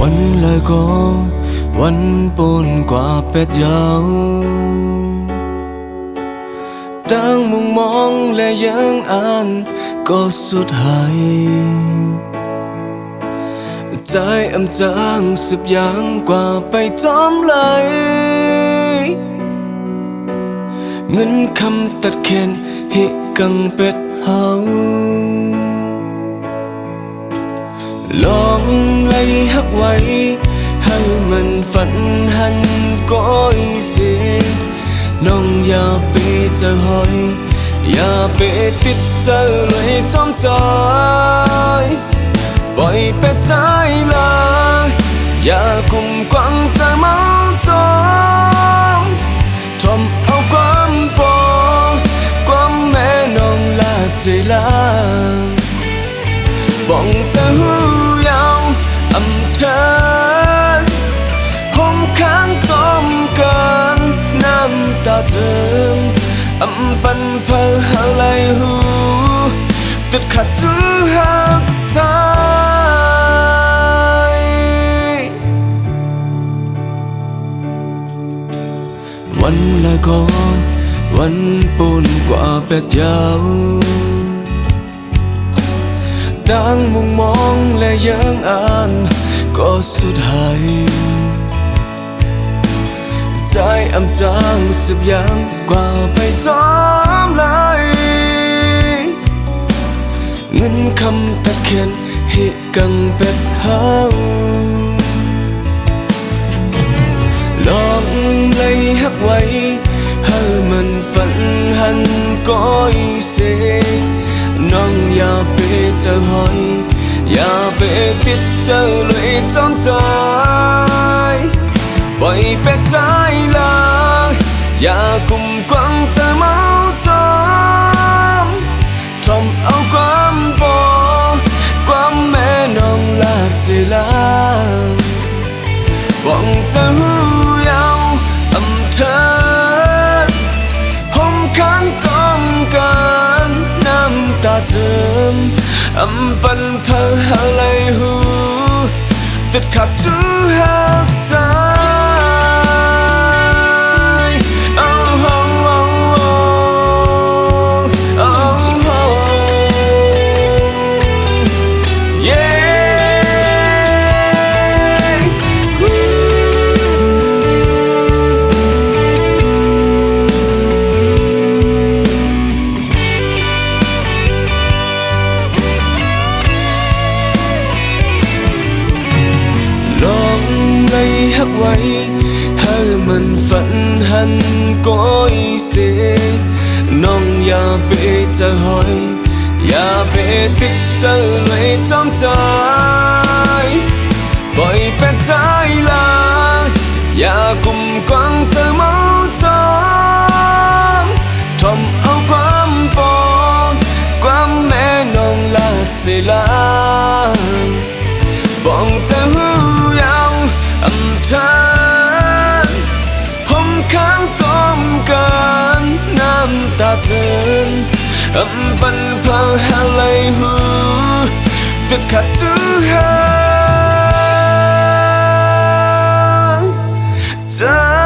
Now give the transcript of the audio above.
วันละก็วันปนกว่าเป็ดยาวตั้งมุงมองและยังอ่านก็สุดหายใจอำจางสิบอย่างกว่าไปจอมเลยเงินคำตัดแขนหิกังเป็ดเฮาลองไล่หักไว้ให้มันฝันหันก้อยเสียน้องอย่าไปเจอหอยอย่าไปติดเจอเลยจอมใจปล่อยไปใจเลยอย่ากุมกวางใจเมาจอมทอมเอาความปอความแม่น้องลาเสียลาบ้องจะหูยาวอำเธอผมค้างจมกันน้ำตาเจิมอำปันเพอหาไหลหูติดขัดจื้อหักใจวันละก็วันปูนกว่าเป็ดยาวดังมุงมองและยังอ่านก็สุดหายใจอำจางสิบอย่างกว่าไปจอมเลยเงินคำตัดแขนหิกังเป็ดเฮาลองไล่หักไว้ให้มันฝันหันก้อยเสน้องอย่าไปเจอหอยอย่าไปติดเจอเลยจอมใจปล่อยไปใจเลยอย่ากุมกวางใจเมาจอมทอมเอาความปอความแม่น้องลาดเสียลาบ้องจะหูยาวอำเธอผมค้างจมกันน้ำตาเจิมอำปันเพอหาไหลหูติดขัดจื้อหักใจหักไว้ให้มันฝันหันก้อยเสียน้องอย่าไปเจอหอยอย่าไปติดเจอเลยจอมใจปล่อยไปใจละอย่ากุมกวางเธอเมาจอมทอมเอาความปอความแม่น้องลาดเสียลาบ้องจะหูยาวอำเธอผมค้างจมกันน้ำตาเจินอำปันเพอหาไหลหูติดขัดจื้อหักใจ